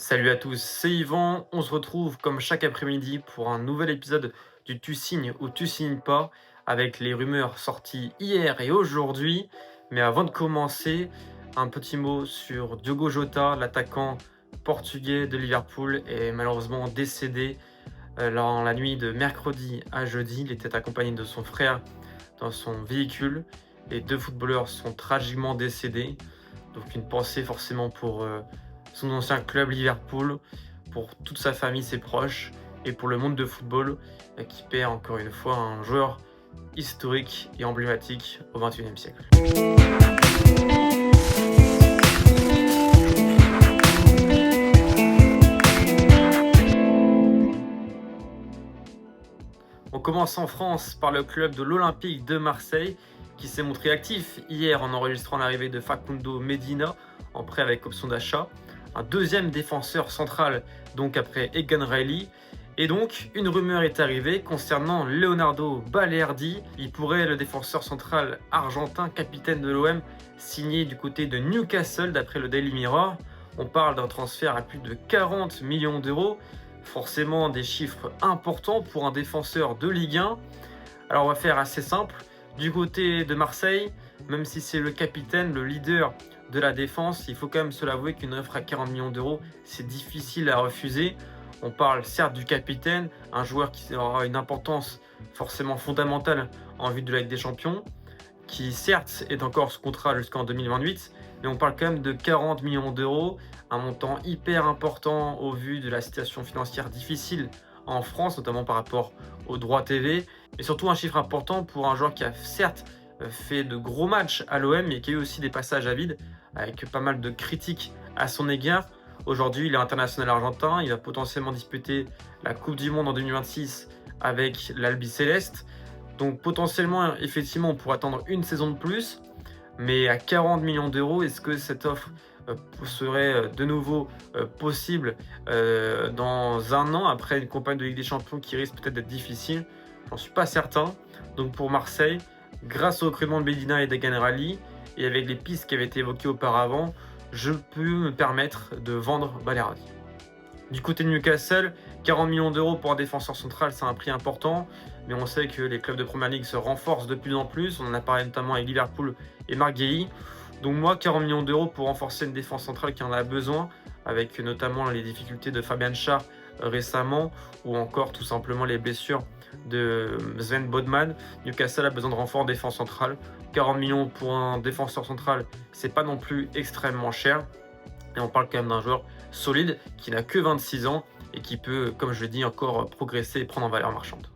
Salut à tous, c'est Yvan. On se retrouve comme chaque après-midi pour un nouvel épisode du Tu signes ou tu signes pas avec les rumeurs sorties hier et aujourd'hui. Mais avant de commencer, un petit mot sur Diogo Jota, l'attaquant portugais de Liverpool, est malheureusement décédé dans la nuit de mercredi à jeudi. Il était accompagné de son frère dans son véhicule. Les deux footballeurs sont tragiquement décédés. Donc une pensée forcément pour son ancien club Liverpool, pour toute sa famille, ses proches, et pour le monde de football qui perd encore une fois un joueur historique et emblématique au XXIe siècle. On commence en France par le club de l'Olympique de Marseille qui s'est montré actif hier en enregistrant l'arrivée de Facundo Medina en prêt avec option d'achat. Un deuxième défenseur central donc après Egan Riley. Et donc une rumeur est arrivée concernant Leonardo Balerdi. Il pourrait, le défenseur central argentin, capitaine de l'OM, signer du côté de Newcastle d'après le Daily Mirror. On parle d'un transfert à plus de 40 millions d'euros. Forcément des chiffres importants pour un défenseur de Ligue 1. Alors on va faire assez simple. Du côté de Marseille, même si c'est le capitaine, le leader de la défense, il faut quand même se l'avouer qu'une offre à 40 millions d'euros, c'est difficile à refuser. On parle certes du capitaine, un joueur qui aura une importance forcément fondamentale en vue de la Ligue des Champions, qui certes est encore sous contrat jusqu'en 2028, mais on parle quand même de 40 millions d'euros, un montant hyper important au vu de la situation financière difficile en France, notamment par rapport aux droits TV, et surtout un chiffre important pour un joueur qui a certes fait de gros matchs à l'OM, mais qui a eu aussi des passages à vide, avec pas mal de critiques à son égard. Aujourd'hui, il est international argentin, il va potentiellement disputer la Coupe du Monde en 2026 avec l'Albi Céleste. Donc potentiellement, effectivement, on pourrait attendre une saison de plus, mais à 40 millions d'euros, est-ce que cette offre serait de nouveau possible dans un an, après une campagne de Ligue des Champions qui risque peut-être d'être difficile? J'en suis pas certain. Donc pour Marseille, grâce au recrutement de Medina et d'Egan Riley, et avec les pistes qui avaient été évoquées auparavant, je peux me permettre de vendre Balerdi. Du côté de Newcastle, 40 millions d'euros pour un défenseur central, c'est un prix important, mais on sait que les clubs de Première Ligue se renforcent de plus en plus. On en a parlé notamment avec Liverpool et Marc Guéhi. Donc moi, 40 millions d'euros pour renforcer une défense centrale qui en a besoin, avec notamment les difficultés de Fabian Schär récemment, ou encore tout simplement les blessures de Sven Botman. Newcastle a besoin de renfort en défense centrale. 40 millions pour un défenseur central, c'est pas non plus extrêmement cher. Et on parle quand même d'un joueur solide qui n'a que 26 ans et qui peut, comme je l'ai dit, encore progresser et prendre en valeur marchande.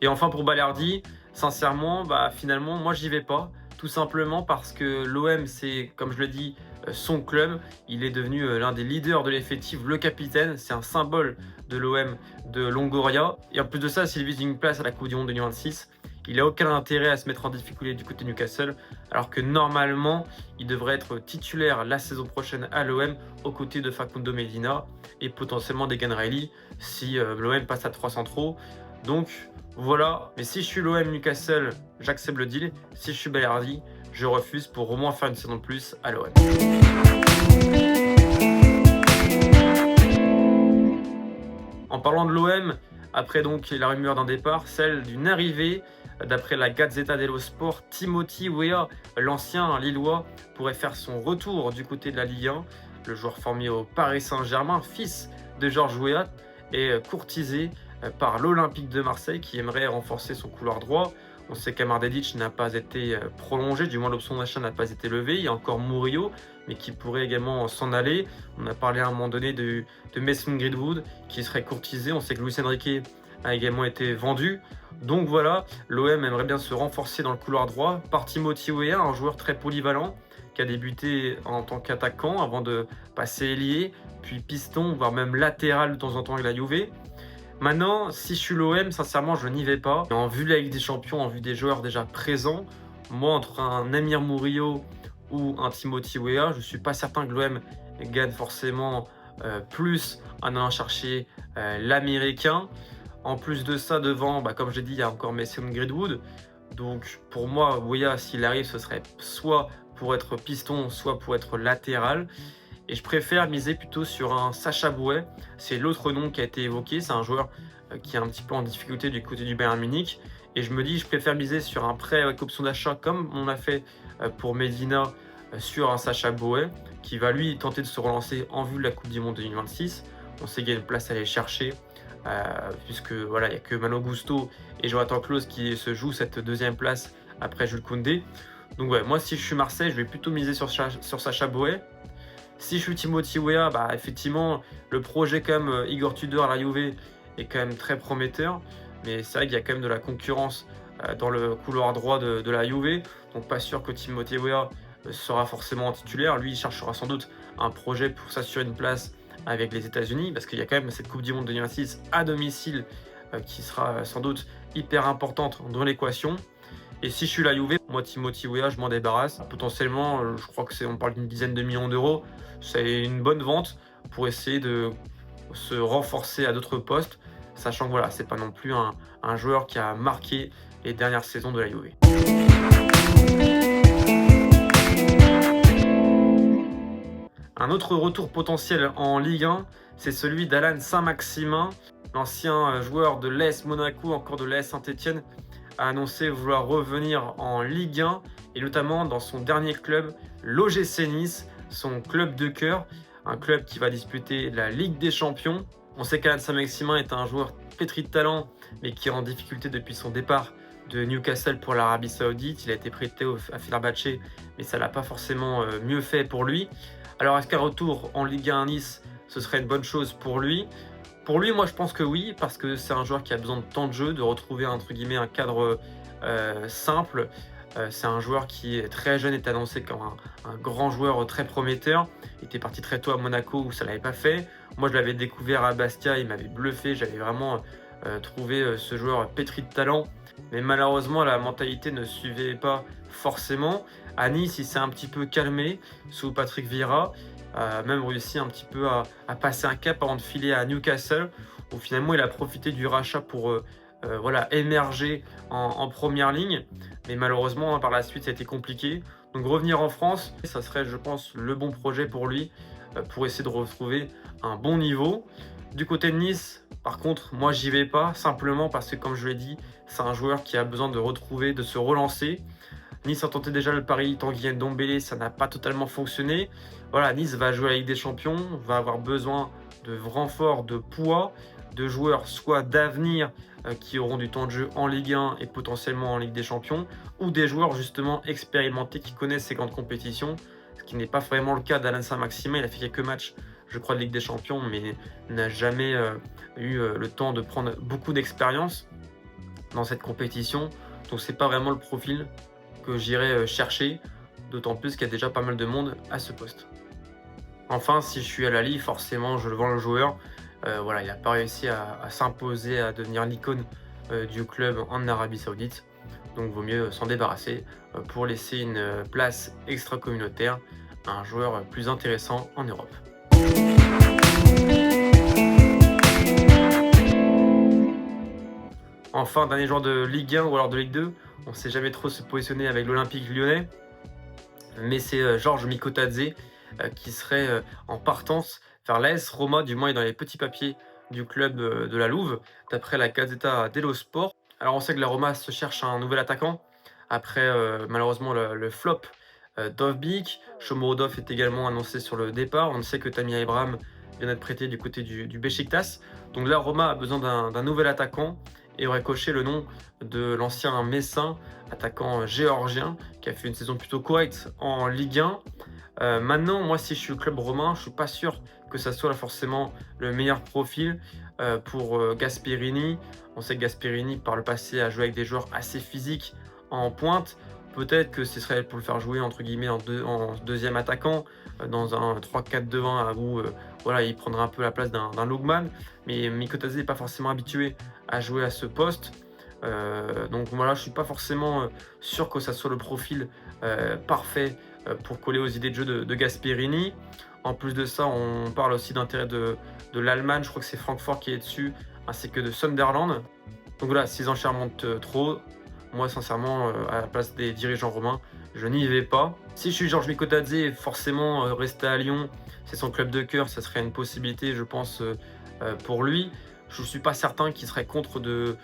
Et enfin pour Balerdi, sincèrement, finalement, moi j'y vais pas. Tout simplement parce que l'OM, c'est, comme je le dis, son club. Il est devenu l'un des leaders de l'effectif, le capitaine. C'est un symbole de l'OM de Longoria. Et en plus de ça, s'il vise une place à la Coupe du Monde 2026, il n'a aucun intérêt à se mettre en difficulté du côté de Newcastle, alors que normalement, il devrait être titulaire la saison prochaine à l'OM, aux côtés de Facundo Medina et potentiellement d'Egan Riley, si l'OM passe à 3 centraux. Donc voilà, mais si je suis l'OM Newcastle, j'accepte le deal. Si je suis Balerdi, je refuse pour au moins faire une saison de plus à l'OM. En parlant de l'OM, après donc la rumeur d'un départ, celle d'une arrivée. D'après la Gazzetta dello Sport, Timothy Weah, l'ancien Lillois, pourrait faire son retour du côté de la Ligue 1. Le joueur formé au Paris Saint-Germain, fils de Georges Weah, est courtisé par l'Olympique de Marseille qui aimerait renforcer son couloir droit. On sait qu'Amar Dedic n'a pas été prolongé, du moins l'option d'achat n'a pas été levée. Il y a encore Murillo, mais qui pourrait également s'en aller. On a parlé à un moment donné de Mason Greenwood qui serait courtisé. On sait que Luis Enrique a également été vendu. Donc voilà, l'OM aimerait bien se renforcer dans le couloir droit par Timothy Weah, un joueur très polyvalent qui a débuté en tant qu'attaquant avant de passer ailier, puis piston, voire même latéral de temps en temps avec la Juve. Maintenant, si je suis l'OM, sincèrement, je n'y vais pas. En vue de la Ligue des Champions, en vue des joueurs déjà présents, moi, entre un Amir Murillo ou un Timothy Weah, je ne suis pas certain que l'OM gagne forcément plus en allant chercher l'Américain. En plus de ça, devant, comme j'ai dit, il y a encore Mason Greenwood. Donc pour moi, Weah, s'il arrive, ce serait soit pour être piston, soit pour être latéral. Et je préfère miser plutôt sur un Sacha Boey. C'est l'autre nom qui a été évoqué. C'est un joueur qui est un petit peu en difficulté du côté du Bayern Munich. Et je me dis, je préfère miser sur un prêt avec option d'achat comme on a fait pour Medina sur un Sacha Boey qui va lui tenter de se relancer en vue de la Coupe du Monde 2026. On sait qu'il y a une place à aller chercher puisque voilà, il n'y a que Malo Gusto et Jonathan Klaus qui se jouent cette deuxième place après Jules Koundé. Donc ouais, moi si je suis Marseille, je vais plutôt miser sur Sacha Boey. Si je suis Timothy Weah, bah, effectivement, le projet comme Igor Tudor à la Juve est quand même très prometteur. Mais c'est vrai qu'il y a quand même de la concurrence dans le couloir droit de la Juve. Donc pas sûr que Timothy Weah sera forcément titulaire. Lui, il cherchera sans doute un projet pour s'assurer une place avec les États-Unis. Parce qu'il y a quand même cette Coupe du Monde 2026 à domicile qui sera sans doute hyper importante dans l'équation. Et si je suis la Juve, moi Timothy Weah, je m'en débarrasse. Potentiellement, je crois on parle d'une dizaine de millions d'euros. C'est une bonne vente pour essayer de se renforcer à d'autres postes, sachant que voilà, c'est pas non plus un joueur qui a marqué les dernières saisons de la Juve. Un autre retour potentiel en Ligue 1, c'est celui d'Alan Saint-Maximin, l'ancien joueur de l'AS Monaco, encore de l'AS Saint-Etienne, a annoncé vouloir revenir en Ligue 1 et notamment dans son dernier club, l'OGC Nice, son club de cœur, un club qui va disputer la Ligue des Champions. On sait qu'Alan Saint-Maximin est un joueur pétri de talent, mais qui est en difficulté depuis son départ de Newcastle pour l'Arabie Saoudite. Il a été prêté à Fenerbahçe, mais ça l'a pas forcément mieux fait pour lui. Alors est-ce qu'un retour en Ligue 1 à Nice, ce serait une bonne chose pour lui? Pour lui, moi je pense que oui, parce que c'est un joueur qui a besoin de temps de jeu, de retrouver entre guillemets un cadre simple. C'est un joueur qui est très jeune, est annoncé comme un grand joueur très prometteur. Il était parti très tôt à Monaco où ça ne l'avait pas fait. Moi je l'avais découvert à Bastia, il m'avait bluffé, j'avais vraiment trouvé ce joueur pétri de talent. Mais malheureusement la mentalité ne suivait pas forcément. À Nice, il s'est un petit peu calmé sous Patrick Vieira. Même réussi un petit peu à passer un cap avant de filer à Newcastle, où finalement il a profité du rachat pour voilà, émerger en première ligne. Mais malheureusement, par la suite, ça a été compliqué. Donc revenir en France, ça serait, je pense, le bon projet pour lui, pour essayer de retrouver un bon niveau. Du côté de Nice, par contre, moi, j'y vais pas, simplement parce que, comme je l'ai dit, c'est un joueur qui a besoin de retrouver, de se relancer. Nice a tenté déjà le pari Tanguy Ndombele, ça n'a pas totalement fonctionné. Voilà, Nice va jouer la Ligue des Champions, va avoir besoin de renforts, de poids, de joueurs soit d'avenir qui auront du temps de jeu en Ligue 1 et potentiellement en Ligue des Champions, ou des joueurs justement expérimentés qui connaissent ces grandes compétitions, ce qui n'est pas vraiment le cas d'Alan Saint-Maximin. Il a fait quelques matchs, je crois, de Ligue des Champions, mais n'a jamais eu le temps de prendre beaucoup d'expérience dans cette compétition. Donc c'est pas vraiment le profil que j'irai chercher, d'autant plus qu'il y a déjà pas mal de monde à ce poste. Enfin, si je suis à Lali, forcément je le vends le joueur. Voilà, il n'a pas réussi à s'imposer, à devenir l'icône du club en Arabie Saoudite. Donc vaut mieux s'en débarrasser pour laisser une place extra-communautaire à un joueur plus intéressant en Europe. Enfin, dernier joueur de Ligue 1 ou alors de Ligue 2, on ne sait jamais trop se positionner avec l'Olympique lyonnais, mais c'est Georges Mikotadze qui serait en partance vers l'AS Roma, du moins est dans les petits papiers du club de la Louve, d'après la Gazzetta dello Sport. Alors on sait que la Roma se cherche un nouvel attaquant, après malheureusement le flop d'Ovbik. Shomurodov est également annoncé sur le départ. On sait que Tammy Abraham vient d'être prêté du côté du Beşiktaş. Donc la Roma a besoin d'un nouvel attaquant et aurait coché le nom de l'ancien Messin, attaquant géorgien, qui a fait une saison plutôt correcte en Ligue 1. Maintenant, moi, si je suis le club romain, je ne suis pas sûr que ça soit forcément le meilleur profil pour Gasperini. On sait que Gasperini, par le passé, a joué avec des joueurs assez physiques en pointe. Peut-être que ce serait pour le faire jouer entre guillemets en deuxième attaquant, dans un 3-4-2-1 où voilà, il prendrait un peu la place d'un Lookman. Mais Mikotadze n'est pas forcément habitué à jouer à ce poste. Donc voilà, je ne suis pas forcément sûr que ça soit le profil parfait pour coller aux idées de jeu de Gasperini. En plus de ça, on parle aussi d'intérêt de l'Allemagne. Je crois que c'est Francfort qui est dessus, ainsi que de Sunderland. Donc voilà, si les enchères montent trop, moi sincèrement, à la place des dirigeants romains, je n'y vais pas. Si je suis Georges Mikotadze, forcément, rester à Lyon, c'est son club de cœur, ça serait une possibilité, je pense, pour lui. Je ne suis pas certain qu'il serait contre de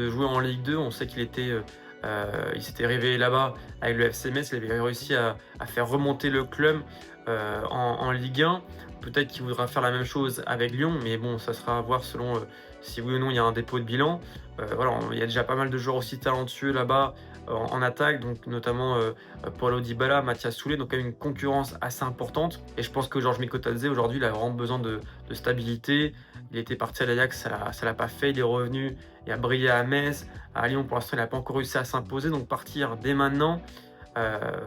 jouer en Ligue 2. On sait il s'était réveillé là-bas avec le FC Metz, il avait réussi à faire remonter le club en Ligue 1. Peut-être qu'il voudra faire la même chose avec Lyon, mais bon, ça sera à voir selon si oui ou non il y a un dépôt de bilan. Voilà, il y a déjà pas mal de joueurs aussi talentueux là-bas en attaque, donc notamment Paulo Dybala, Mathias Soulé, donc quand même une concurrence assez importante. Et je pense que Georges Mikotadze aujourd'hui, il a vraiment besoin de stabilité. Il était parti à l'Ajax, ça l'a pas fait, il est revenu, il a brillé à Metz, à Lyon pour l'instant il n'a pas encore réussi à s'imposer, donc partir dès maintenant,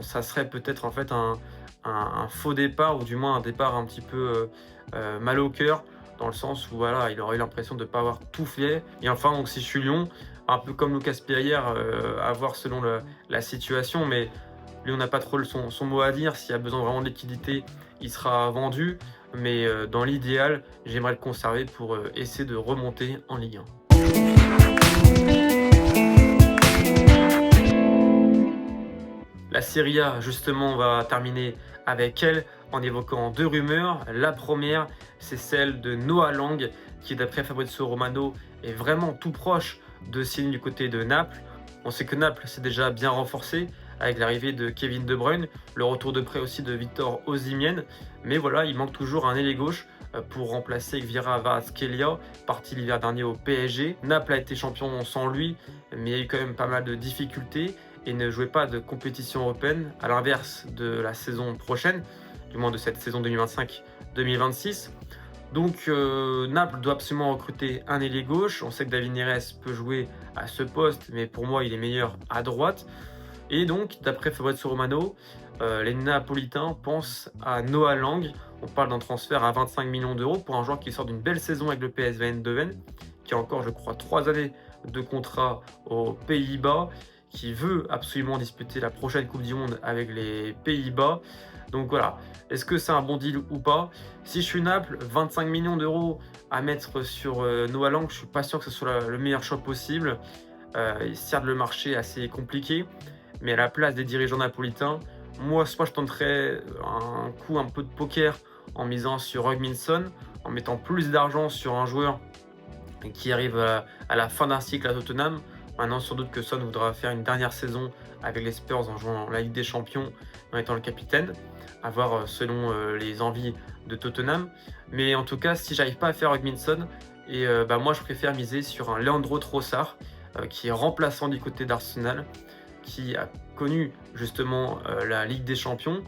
ça serait peut-être en fait un faux départ, ou du moins un départ un petit peu mal au cœur, dans le sens où voilà, il aurait eu l'impression de ne pas avoir tout fait. Et enfin, donc si je suis Lyon, un peu comme Lucas Perrière, à voir selon la situation, mais lui on n'a pas trop son mot à dire. S'il y a besoin vraiment de liquidité, il sera vendu, mais dans l'idéal, j'aimerais le conserver pour essayer de remonter en Ligue 1. La Serie A, justement, on va terminer avec elle en évoquant deux rumeurs. La première, c'est celle de Noah Lang, qui d'après Fabrizio Romano est vraiment tout proche de signer du côté de Naples. On sait que Naples s'est déjà bien renforcé avec l'arrivée de Kevin De Bruyne, le retour de prêt aussi de Victor Osimhen, mais voilà, il manque toujours un ailier gauche pour remplacer Gvira Kvaratskhelia, parti l'hiver dernier au PSG. Naples a été champion sans lui, mais il y a eu quand même pas mal de difficultés et ne jouait pas de compétition européenne, à l'inverse de la saison prochaine, du moins de cette saison 2025-2026. Donc Naples doit absolument recruter un ailier gauche. On sait que David Neres peut jouer à ce poste, mais pour moi il est meilleur à droite. Et donc, d'après Fabrizio Romano, les Napolitains pensent à Noah Lang. On parle d'un transfert à 25 millions d'euros pour un joueur qui sort d'une belle saison avec le PSV Eindhoven, qui a encore, je crois, 3 années de contrat aux Pays-Bas, qui veut absolument disputer la prochaine Coupe du Monde avec les Pays-Bas. Donc voilà, est-ce que c'est un bon deal ou pas? Si je suis Naples, 25 millions d'euros à mettre sur Noah Lang, je ne suis pas sûr que ce soit le meilleur choix possible. Certes, le marché est assez compliqué, mais à la place des dirigeants napolitains, moi, soit je tenterais un coup un peu de poker en misant sur Hugminson, en mettant plus d'argent sur un joueur qui arrive à la fin d'un cycle à Tottenham. Maintenant, sans doute que Son voudra faire une dernière saison avec les Spurs en jouant la Ligue des Champions, en étant le capitaine, à voir selon les envies de Tottenham. Mais en tout cas, si j'arrive pas à faire Hugminson, moi je préfère miser sur un Leandro Trossard, qui est remplaçant du côté d'Arsenal, qui a connu justement la Ligue des Champions,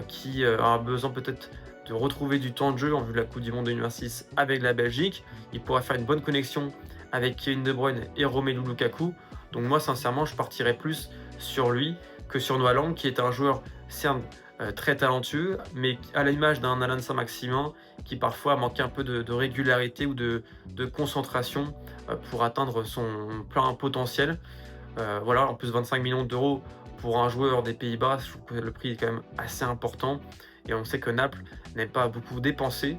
qui a besoin peut-être de retrouver du temps de jeu en vue de la Coupe du Monde 2026 avec la Belgique. Il pourrait faire une bonne connexion avec Kevin De Bruyne et Romelu Lukaku. Donc moi, sincèrement, je partirais plus sur lui que sur Noah Lang, qui est un joueur, certes, très talentueux, mais à l'image d'un Alan Saint-Maximin, qui parfois manque un peu de régularité ou de concentration pour atteindre son plein potentiel. Voilà, en plus 25 millions d'euros pour un joueur des Pays-Bas, je trouve que le prix est quand même assez important. Et on sait que Naples n'aime pas beaucoup dépenser.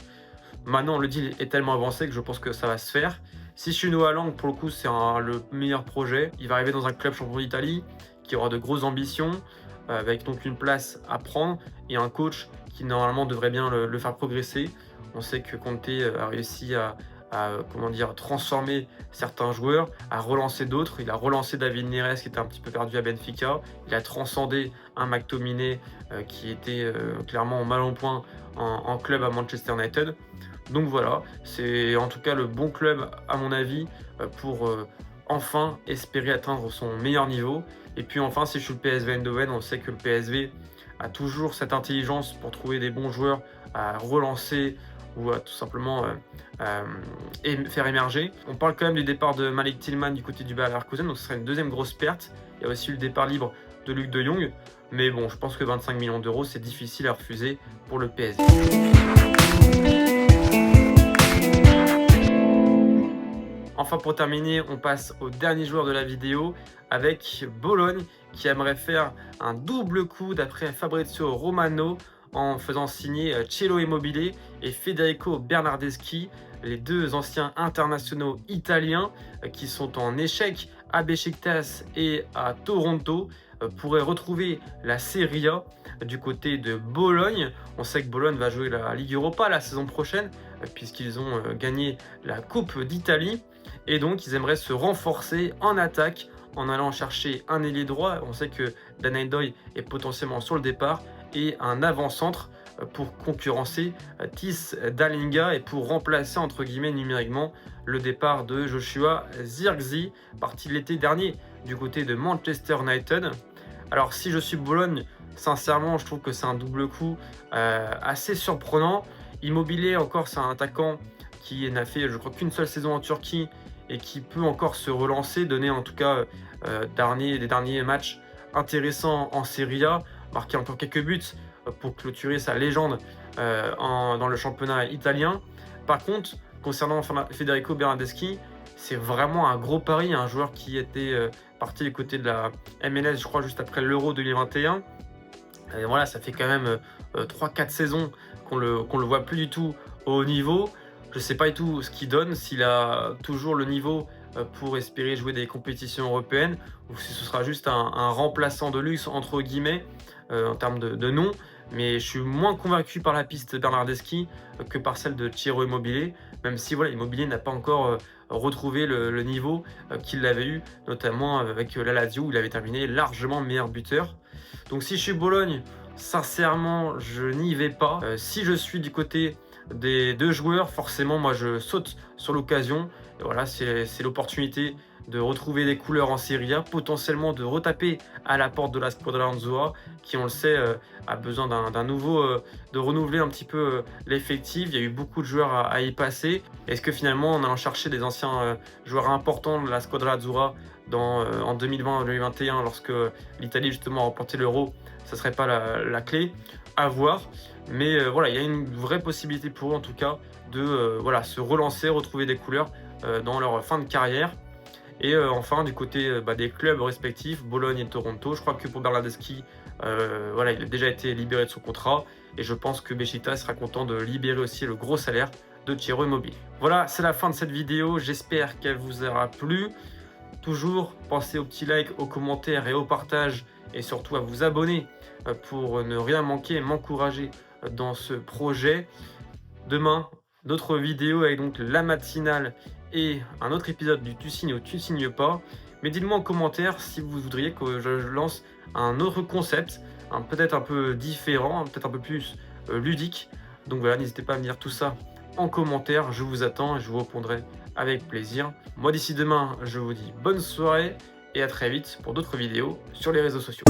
Maintenant, le deal est tellement avancé que je pense que ça va se faire. Si je suis Noah Lang, pour le coup, c'est le meilleur projet. Il va arriver dans un club champion d'Italie qui aura de grosses ambitions, avec donc une place à prendre et un coach qui normalement devrait bien le faire progresser. On sait que Conte a réussi à transformer certains joueurs, à relancer d'autres. Il a relancé David Neres qui était un petit peu perdu à Benfica. Il a transcendé un McTominay qui était clairement mal en point en club à Manchester United. Donc voilà, c'est en tout cas le bon club à mon avis pour enfin espérer atteindre son meilleur niveau. Et puis enfin, si je suis le PSV Eindhoven, on sait que le PSV a toujours cette intelligence pour trouver des bons joueurs à relancer ou à tout simplement faire émerger. On parle quand même du départ de Malik Tillman du côté du Bayer Leverkusen, donc ce serait une deuxième grosse perte. Il y a aussi eu le départ libre de Luc de Jong, mais bon, je pense que 25 millions d'euros, c'est difficile à refuser pour le PSG. Enfin, pour terminer, on passe au dernier joueur de la vidéo avec Bologne qui aimerait faire un double coup d'après Fabrizio Romano en faisant signer Ciro Immobile et Federico Bernardeschi, les deux anciens internationaux italiens qui sont en échec à Beşiktaş et à Toronto. pourrait retrouver la Serie A du côté de Bologne. On sait que Bologne va jouer la Ligue Europa la saison prochaine, puisqu'ils ont gagné la Coupe d'Italie. Et donc, ils aimeraient se renforcer en attaque en allant chercher un ailier droit. On sait que Danny Doy est potentiellement sur le départ et un avant-centre pour concurrencer Tis Dalinga et pour remplacer entre guillemets numériquement le départ de Joshua Zirkzee, parti l'été dernier du côté de Manchester United. Alors si je suis Bologne, sincèrement je trouve que c'est un double coup assez surprenant. Immobilier encore, c'est un attaquant qui n'a fait je crois qu'une seule saison en Turquie et qui peut encore se relancer, donner en tout cas des derniers matchs intéressants en Serie A, marquer encore quelques buts pour clôturer sa légende dans le championnat italien. Par contre, concernant Federico Bernardeschi, c'est vraiment un gros pari, un joueur qui était parti du côté de la MLS, je crois, juste après l'Euro 2021. Et voilà, ça fait quand même 3-4 saisons qu'on le voit plus du tout au haut niveau. Je ne sais pas du tout ce qu'il donne, s'il a toujours le niveau pour espérer jouer des compétitions européennes, ou si ce sera juste un remplaçant de luxe, entre guillemets, en termes de nom. Mais je suis moins convaincu par la piste Bernardeschi que par celle de Ciro Immobile, même si voilà, Immobile n'a pas encore retrouvé le niveau qu'il avait eu, notamment avec la Lazio, où il avait terminé largement meilleur buteur. Donc si je suis Bologne, sincèrement, je n'y vais pas. Si je suis du côté des deux joueurs, forcément, moi, je saute sur l'occasion. Et voilà, c'est l'opportunité de retrouver des couleurs en Serie A, potentiellement de retaper à la porte de la Squadra Azzurra, qui, on le sait, a besoin d'un nouveau, de renouveler un petit peu l'effectif. Il y a eu beaucoup de joueurs à y passer. Est-ce que finalement, en allant chercher des anciens joueurs importants de la Squadra Azzurra en 2020-2021, lorsque l'Italie justement a remporté l'Euro, ça ne serait pas la clé? À voir. Mais voilà, il y a une vraie possibilité pour eux en tout cas de voilà, se relancer, retrouver des couleurs dans leur fin de carrière. Et enfin, du côté des clubs respectifs, Bologne et Toronto, je crois que pour Bernardeschi, voilà, il a déjà été libéré de son contrat. Et je pense que Beşiktaş sera content de libérer aussi le gros salaire de Ciro Immobile. Voilà, c'est la fin de cette vidéo. J'espère qu'elle vous aura plu. Toujours, pensez au petit like, aux commentaires et au partage. Et surtout à vous abonner pour ne rien manquer et m'encourager dans ce projet. Demain, d'autres vidéos avec donc la matinale et un autre épisode du Tu signes ou tu signes pas. Mais dites-moi en commentaire si vous voudriez que je lance un autre concept, peut-être un peu différent, peut-être un peu plus ludique. Donc voilà, n'hésitez pas à me dire tout ça en commentaire. Je vous attends et je vous répondrai avec plaisir. Moi d'ici demain, je vous dis bonne soirée et à très vite pour d'autres vidéos sur les réseaux sociaux.